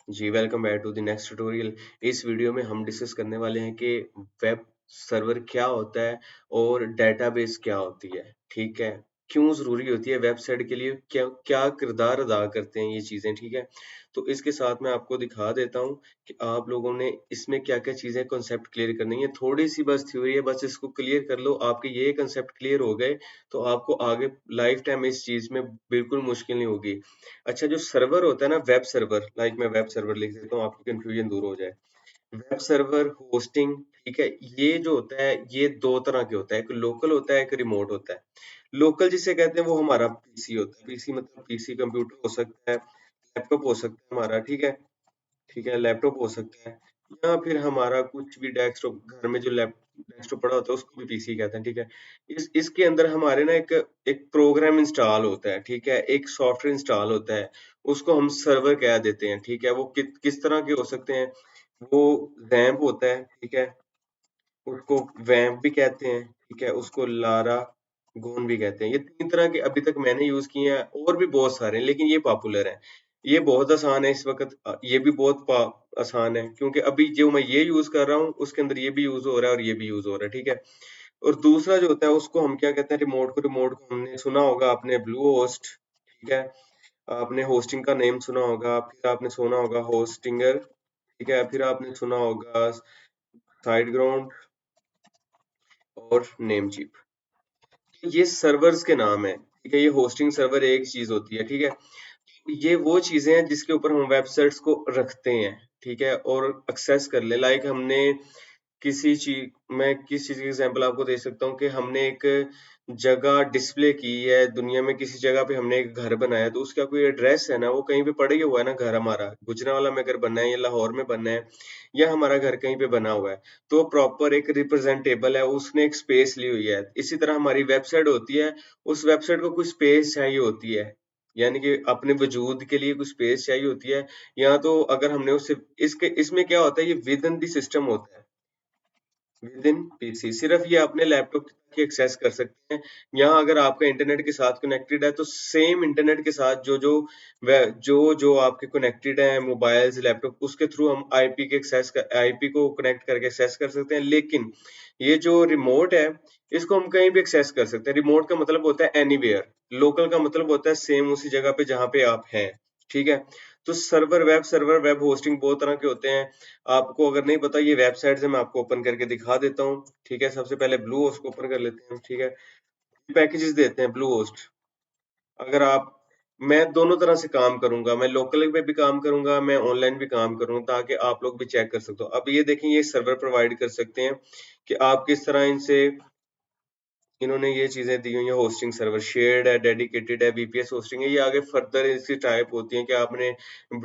Ji, welcome back to the next tutorial. इस वीडियो में हम डिस्कस करने वाले हैं कि वेब सर्वर क्या होता है और डेटाबेस क्या होती है, ठीक है? क्यों ज़रूरी होती है वेबसाइट के लिए, क्या क्या किरदार अदा करते हैं ये चीज़ें, ठीक है? तो इसके साथ मैं आपको दिखा देता हूँ कि आप लोगों ने इसमें क्या-क्या चीज़ें कॉन्सेप्ट क्लियर करनी है। थोड़ी-सी बस थ्योरी है, बस इसको क्लियर कर लो, आपके ये कॉन्सेप्ट क्लियर हो गए, तो आपको आगे लाइफ टाइम इस चीज़ में बिल्कुल मुश्किल नहीं होगी। अच्छा जो सर्वर होता है ना वेब सर्वर लाइक मैं वेब सर्वर लिख देता हूँ आपकी कंफ्यूजन दूर हो जाए। वेब सर्वर होस्टिंग ठीक है ये जो होता है ये दो तरह के होता है एक लोकल होता है एक रिमोट होता है। लोकल जिसे कहते हैं वो हमारा पीसी होता है पीसी मतलब पीसी कंप्यूटर हो सकता है लैपटॉप हो सकता है हमारा ठीक है लैपटॉप हो सकता है या फिर हमारा कुछ भी डेस्कटॉप घर में जो लैप डेस्कटॉप पड़ा होता है उसको भी पीसी कहते हैं ठीक है। इस इसके अंदर हमारे ना एक एक प्रोग्राम इंस्टॉल होता है ठीक है एक सॉफ्टवेयर इंस्टॉल होता है उसको हम सर्वर कह देते हैं ठीक है वो किस तरह के हो सकते हैं वो रैम्प होता है ठीक है उसको वैम्प भी कहते हैं ठीक है उसको लारा गोन भी कहते हैं ये तीन तरह के अभी तक मैंने यूज किए हैं और भी बहुत सारे हैं लेकिन ये पॉपुलर है ये बहुत आसान है इस वक्त ये भी बहुत आसान है क्योंकि अभी जो मैं ये यूज कर रहा हूँ उसके अंदर ये भी यूज हो रहा है और ये भी यूज हो रहा है ठीक है और दूसरा जो होता है उसको हम क्या कहते हैं रिमोट को हमने सुना होगा आपने ब्लू होस्ट ठीक है आपने होस्टिंग का नेम सुना होगा फिर आपने सुना होगा होस्टिंगर ठीक है फिर आपने सुना होगा साइड ग्राउंड और नेमचीप ये सर्वर्स के नाम है ठीक है ये होस्टिंग सर्वर एक चीज होती है ठीक है ये वो चीजें हैं जिसके ऊपर हम वेबसाइट्स को रखते हैं ठीक है और एक्सेस कर ले लाइक हमने किसी चीज मैं किस चीज की एग्जांपल आपको दे सकता हूँ कि हमने एक जगह डिस्प्ले की है दुनिया में किसी जगह पे हमने एक घर बनाया तो उसका कोई एड्रेस है ना वो कहीं पे पड़ा ही हुआ है ना घर हमारा गुजरांवाला में अगर बनना है या लाहौर में बनना है या हमारा घर कहीं पे बना हुआ है तो प्रॉपर एक रिप्रेजेंटेबल है उसने एक स्पेस ली हुई है इसी तरह हमारी वेबसाइट होती है उस वेबसाइट को कुछ स्पेस चाहिए होती है यानी कि अपने वजूद के लिए कुछ स्पेस चाहिए होती है या तो अगर हमने उससे इसके इसमें क्या होता है ये विद इन द सिस्टम होता है विद इन पीसी सिर्फ ये अपने लैपटॉप तक ही एक्सेस कर सकते हैं यहाँ अगर आपका इंटरनेट के साथ कनेक्टेड है तो सेम इंटरनेट के साथ जो आपके कनेक्टेड है मोबाइल्स लैपटॉप उसके थ्रू हम आईपी के एक्सेस कर आईपी को कनेक्ट करके एक्सेस कर सकते हैं लेकिन ये जो रिमोट है इसको हम कहीं भी एक्सेस कर सकते हैं रिमोट का मतलब होता है एनीवेयर लोकल का मतलब होता है सेम उसी जगह पे जहाँ पे आप हैं ठीक है तो सर्वर वेब होस्टिंग बहुत तरह के होते हैं आपको अगर नहीं पता ये वेबसाइट्स है मैं आपको ओपन करके दिखा देता हूँ ठीक है सबसे पहले ब्लू होस्ट को ओपन कर लेते हैं ठीक है पैकेजेस देते हैं ब्लू होस्ट अगर आप मैं दोनों तरह से काम करूंगा मैं लोकल पे भी काम करूंगा मैं ऑनलाइन भी काम करूंगा ताकि आप लोग भी चेक कर सकते हो अब ये देखें ये सर्वर प्रोवाइड कर सकते हैं कि आप किस तरह इनसे इन्होंने ये चीजें दी हुई हैं होस्टिंग सर्वर शेयर्ड है डेडिकेटेड है वीपीएस होस्टिंग है ये आगे फर्दर इसकी टाइप होती है कि आपने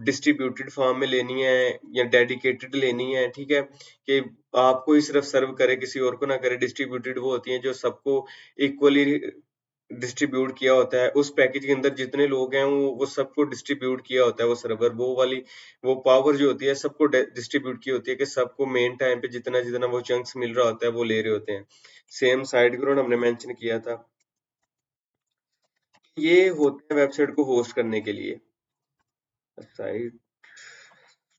डिस्ट्रीब्यूटेड फॉर्म में लेनी है या डेडिकेटेड लेनी है ठीक है कि आपको ही सिर्फ सर्व करे किसी और को ना करे डिस्ट्रीब्यूटेड वो होती हैं जो सबको इक्वली डिस्ट्रीब्यूट किया होता है उस पैकेज के अंदर जितने लोग हैं वो सबको डिस्ट्रीब्यूट किया होता है वो सर्वर वो वाली वो पावर जो होती है सबको डिस्ट्रीब्यूट की होती है कि सबको मेन टाइम पे जितना जितना वो चंक्स मिल रहा होता है वो ले रहे होते हैं सेम साइड ग्राउंड हमने मेंशन किया था ये होते हैं वेबसाइट को होस्ट करने के लिए साइड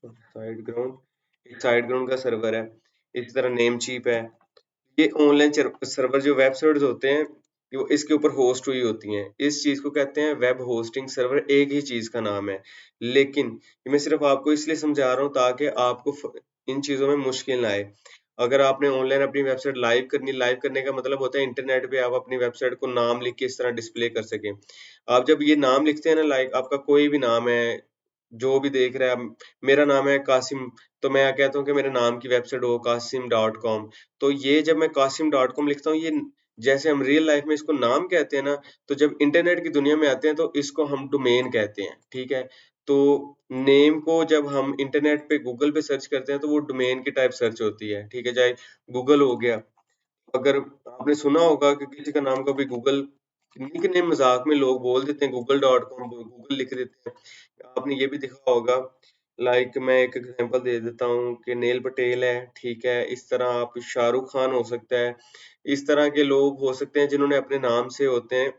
साइड ग्राउंड का सर्वर है इसी तरह नेम चीप है ये ऑनलाइन सर्वर जो वेबसाइट्स होते हैं वो इसके ऊपर होस्ट हुई होती हैं इस चीज को कहते हैं वेब होस्टिंग सर्वर एक ही चीज का नाम है लेकिन ये मैं सिर्फ आपको इसलिए समझा रहा हूँ ताकि आपको इन चीजों में मुश्किल ना आए अगर आपने ऑनलाइन अपनी वेबसाइट लाइव करने का मतलब होता है इंटरनेट पे आप अपनी वेबसाइट को नाम लिख के इस तरह डिस्प्ले कर सकें आप जब ये नाम लिखते हैं ना लाइक आपका कोई भी नाम है जो भी देख रहा है मेरा नाम है कासिम तो मैं कहता हूँ कि मेरे नाम की वेबसाइट हो कासिम.com तो ये जब मैं कासिम.com लिखता हूँ ये जैसे हम रियल लाइफ में इसको नाम कहते हैं ना तो जब इंटरनेट की दुनिया में आते हैं तो इसको हम डोमेन कहते हैं ठीक है तो नेम को जब हम इंटरनेट पे गूगल पे सर्च करते हैं तो वो डोमेन की टाइप सर्च होती है ठीक है चाहे गूगल हो गया अगर आपने सुना होगा कि किसी का नाम कभी गूगल निक नेम मजाक में लोग बोल देते हैं गूगल.com गूगल लिख देते हैं आपने ये भी देखा होगा लाइक मैं एक एग्जांपल दे देता हूँ कि नेल पटेल है ठीक है इस तरह आप शाहरुख खान हो सकता है इस तरह के लोग हो सकते हैं जिन्होंने अपने नाम से होते हैं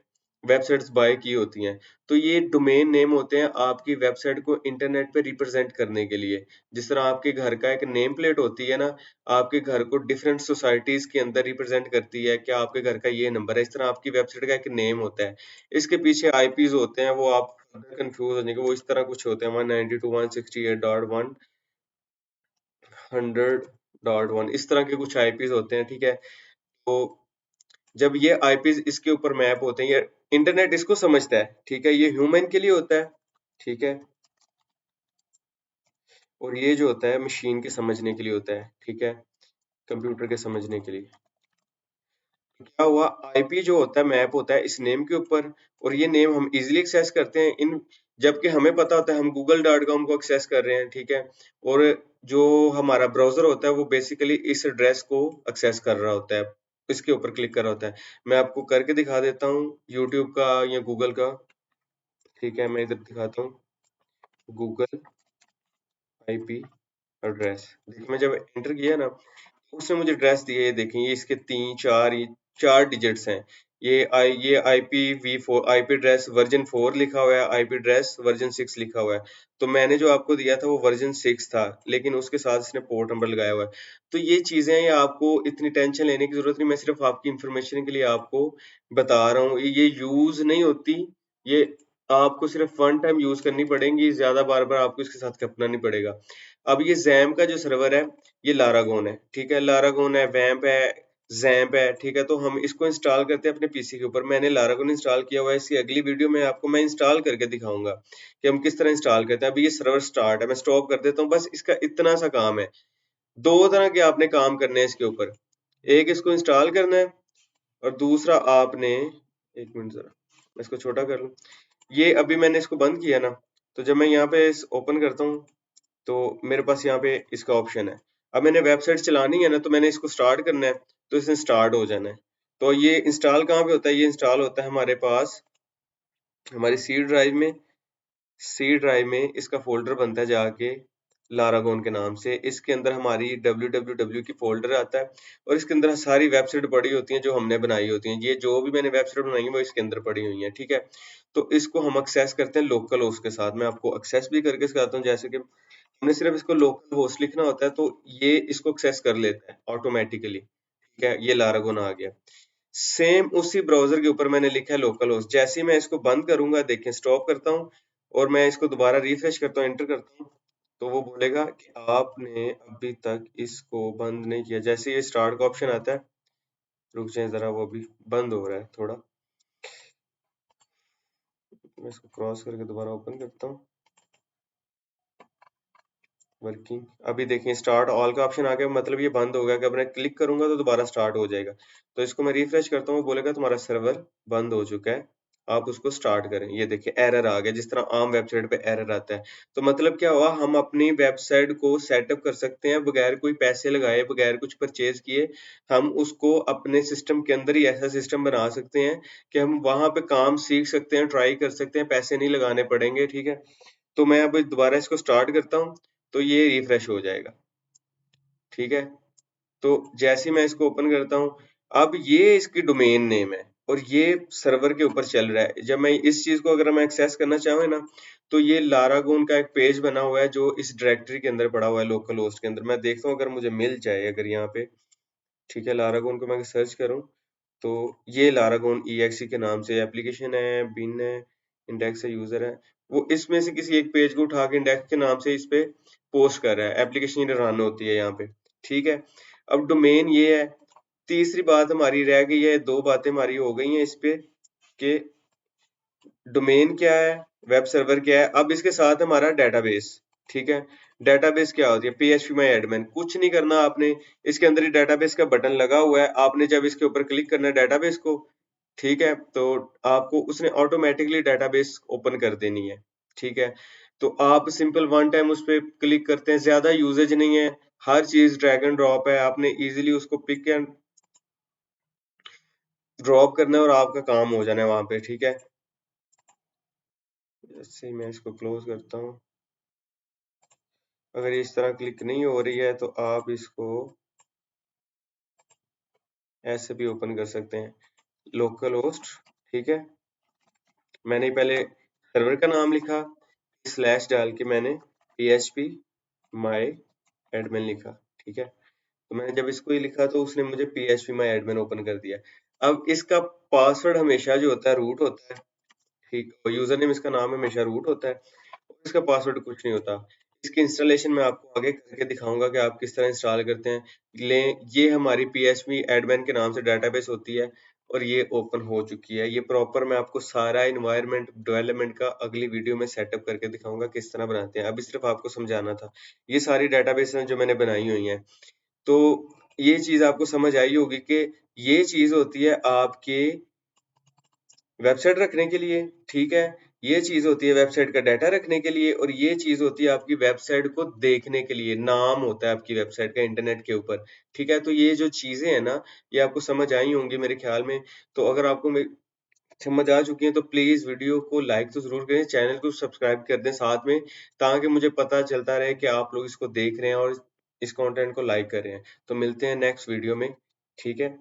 वेबसाइट्स बाय की होती हैं। तो ये डोमेन नेम होते हैं आपकी वेबसाइट को इंटरनेट पे रिप्रेजेंट करने के लिए। जिस तरह आपके घर का एक नेम प्लेट होती है ना, आपके घर को डिफरेंट सोसाइटीज़ के अंदर रिप्रेजेंट करती है कि आपके घर का ये नंबर है, इस तरह आपकी वेबसाइट का एक नेम होता है। इसके पीछे आईपीज़ होते हैं, वो आप कंफ्यूज हो जाएँगे, वो इस तरह कुछ होते हैं 192.168.100.1 इस तरह के कुछ आईपीज़ होते हैं, ठीक है? तो जब ये आईपीज़ इसके ऊपर मैप होते हैं, ये इंटरनेट इसको समझता है, ठीक है? ये ह्यूमन के लिए होता है, ठीक है? और ये जो होता है मशीन के समझने के लिए होता है, ठीक है? कंप्यूटर के समझने के लिए। क्या हुआ आईपी जो होता है मैप होता है इस नेम के ऊपर और ये नेम हम इजीली एक्सेस करते हैं इन जबकि हमें पता होता है हम google.com को एक्सेस कर रहे हैं ठीक है और जो हमारा ब्राउजर होता है वो बेसिकली इस एड्रेस को एक्सेस कर रहा होता है इसके ऊपर क्लिक कर रहा होता है मैं आपको करके दिखा देता हूँ यूट्यूब का या गूगल का ठीक है मैं इधर दिखाता हूँ गूगल आईपी एड्रेस देखिए मैं जब एंटर किया ना उसने मुझे एड्रेस दिया ये देखें ये इसके 3 4 ये 4 डिजिट्स हैं ये आईपी वी4 आईपी एड्रेस वर्जन 4 लिखा हुआ है आईपी एड्रेस वर्जन 6 लिखा हुआ है तो मैंने जो आपको दिया था वो वर्जन 6 था लेकिन उसके साथ इसने पोर्ट नंबर लगाया हुआ है तो ये चीजें ये आपको इतनी टेंशन लेने की जरूरत नहीं मैं सिर्फ आपकी इंफॉर्मेशन के लिए आपको बता रहा हूँ ये यूज नहीं होती ये आपको सिर्फ वन टाइम यूज करनी पड़ेगी ज्यादा बार बार आपको इसके साथ करना नहीं पड़ेगा अब ये जैम का जो सर्वर है ये लारागोन है ठीक है लारागोन है वैम्प है जैम्प है ठीक है तो हम इसको इंस्टॉल करते हैं अपने पीसी के ऊपर मैंने लारागोन इंस्टॉल किया हुआ है इसकी अगली वीडियो में आपको मैं इंस्टॉल करके दिखाऊंगा कि हम किस तरह इंस्टॉल करते हैं अभी ये सर्वर स्टार्ट है मैं स्टॉप कर देता हूँ बस इसका इतना सा काम है दो तरह के आपने काम करने हैं इसके ऊपर एक इसको इंस्टॉल करना है और दूसरा आपने एक मिनट जरा मैं इसको छोटा कर लूं ये अभी मैंने इसको बंद किया ना तो जब मैं यहाँ पे ओपन करता हूँ तो मेरे पास यहाँ पे इसका ऑप्शन है अब मैंने वेबसाइट चलानी है ना तो मैंने इसको स्टार्ट करना है तो इसने स्टार्ट हो जाना है तो ये इंस्टॉल कहाँ पे होता है ये इंस्टॉल होता है हमारे पास हमारी सी ड्राइव में इसका फोल्डर बनता है जाके लारागोन के नाम से इसके अंदर हमारी www की फोल्डर आता है और इसके अंदर सारी वेबसाइट पड़ी होती हैं जो हमने बनाई होती हैं ये जो भी मैंने वेबसाइट बनाई है वो इसके अंदर पड़ी हुई हैं ठीक है तो इसको हम एक्सेस करते हैं लोकल होस्ट के साथ मैं आपको एक्सेस भी करके सिखाता हूँ जैसे कि हमने सिर्फ इसको लोकल होस्ट लिखना होता है तो ये इसको एक्सेस कर लेता है ऑटोमेटिकली ठीक है ये लारागोन आ गया सेम उसी ब्राउजर के ऊपर मैंने लिखा है लोकल होस्ट जैसे ही मैं इसको बंद करूंगा देखें स्टॉप करता हूँ और मैं इसको दोबारा रिफ्रेश करता हूँ एंटर करता हूँ तो वो बोलेगा कि आपने अभी तक इसको बंद नहीं किया जैसे ये स्टार्ट का ऑप्शन आता है रुक जाए जरा वो अभी बंद हो रहा है थोड़ा मैं इसको क्रॉस करके दोबारा ओपन करता हूँ वर्किंग अभी देखिए स्टार्ट ऑल का ऑप्शन आ गया मतलब ये बंद हो गया अगर मैं क्लिक करूंगा तो दोबारा स्टार्ट हो जाएगा तो इसको मैं रिफ्रेश करता हूँ बोलेगा तुम्हारा सर्वर बंद हो चुका है आप उसको स्टार्ट करें ये देखिए एरर आ गया जिस तरह आम वेबसाइट पे एरर आता है तो मतलब क्या हुआ हम अपनी वेबसाइट को सेटअप कर सकते हैं बगैर कोई पैसे लगाए बगैर कुछ परचेज किए हम उसको अपने सिस्टम के अंदर ही ऐसा सिस्टम बना सकते हैं कि हम वहां पे काम सीख सकते हैं ट्राई कर सकते हैं पैसे नहीं लगाने पड़ेंगे ठीक है तो मैं अब दोबारा इसको स्टार्ट करता हूँ तो ये रिफ्रेश हो जाएगा ठीक है तो जैसे ही मैं इसको ओपन करता हूँ अब ये इसकी डोमेन नेम है और ये सर्वर के ऊपर चल रहा है जब मैं इस चीज को अगर मैं एक्सेस करना चाहूँ ना तो ये लारागोन का एक पेज बना हुआ है जो इस डायरेक्टरी के अंदर पड़ा हुआ है लोकल होस्ट के अंदर मैं देखता हूँ अगर मुझे मिल जाए अगर यहाँ पे ठीक है लारागोन को मैं सर्च करूँ तो ये लारागोन EXE के नाम से एप्लीकेशन है बिन है इंडेक्स है यूजर है वो इसमें से किसी एक पेज को उठा के इंडेक्स के नाम से इस पे पोस्ट कर रहा है एप्लीकेशन रन होती है यहाँ पे ठीक है अब डोमेन ये है तीसरी बात हमारी रह गई है दो बातें हमारी हो गई हैं इस पे कि डोमेन क्या है वेब सर्वर क्या है अब इसके साथ हमारा डेटाबेस ठीक है डेटाबेस क्या होती है PHP माई एडमिन कुछ नहीं करना आपने इसके अंदर ही डेटाबेस का बटन लगा हुआ है आपने जब इसके ऊपर क्लिक करना है डेटाबेस को ठीक है तो आपको उसने ऑटोमेटिकली डेटाबेस ओपन कर देनी है ठीक है तो आप सिंपल वन टाइम उस पर क्लिक करते हैं ज्यादा यूजेज नहीं है हर चीज ड्रैग एंड ड्रॉप है आपने इजीली उसको पिक एंड ड्रॉप करना है और आपका काम हो जाना है वहां पे ठीक है जैसे ही मैं इसको क्लोज करता हूँ अगर ये इस तरह क्लिक नहीं हो रही है तो आप इसको ऐसे भी ओपन कर सकते हैं लोकल होस्ट ठीक है मैंने पहले सर्वर का नाम लिखा, स्लैश डाल के मैंने PHP my admin लिखा, ठीक है। तो मैंने जब इसको ही लिखा तो उसने मुझे PHP my admin ओपन कर दिया। अब इसका पासवर्ड हमेशा जो होता है रूट होता है, ठीक, और यूजर नेम इसका नाम हमेशा रूट होता है, और इसका पासवर्ड कुछ नहीं होता। इसकी इंस्टॉलेशन मैं आपको आगे करके दिखाऊंगा कि आप किस तरह इंस्टॉल करते हैं। ये हमारी PHP एडमिन के नाम से डेटाबेस होती है और ये ओपन हो चुकी है। ये प्रॉपर मैं आपको सारा इन्वायरमेंट डेवलपमेंट का अगली वीडियो में सेटअप करके दिखाऊंगा किस तरह बनाते हैं। अभी सिर्फ आपको समझाना था। ये सारी डेटाबेस हैं जो मैंने बनाई हुई हैं। तो ये चीज आपको समझ आई होगी कि ये चीज होती है आपके वेबसाइट रखने के लिए, ठीक है। ये चीज होती है वेबसाइट का डाटा रखने के लिए, और ये चीज होती है आपकी वेबसाइट को देखने के लिए, नाम होता है आपकी वेबसाइट का इंटरनेट के ऊपर, ठीक है। तो ये जो चीजें हैं ना, ये आपको समझ आई होंगी मेरे ख्याल में। तो अगर आपको समझ आ चुकी है तो प्लीज वीडियो को लाइक तो जरूर करें, चैनल को सब्सक्राइब कर दें साथ में, ताकि मुझे पता चलता रहे कि आप लोग इसको देख रहे हैं और इस कंटेंट को लाइक कर रहे हैं। तो मिलते हैं नेक्स्ट वीडियो में, ठीक है।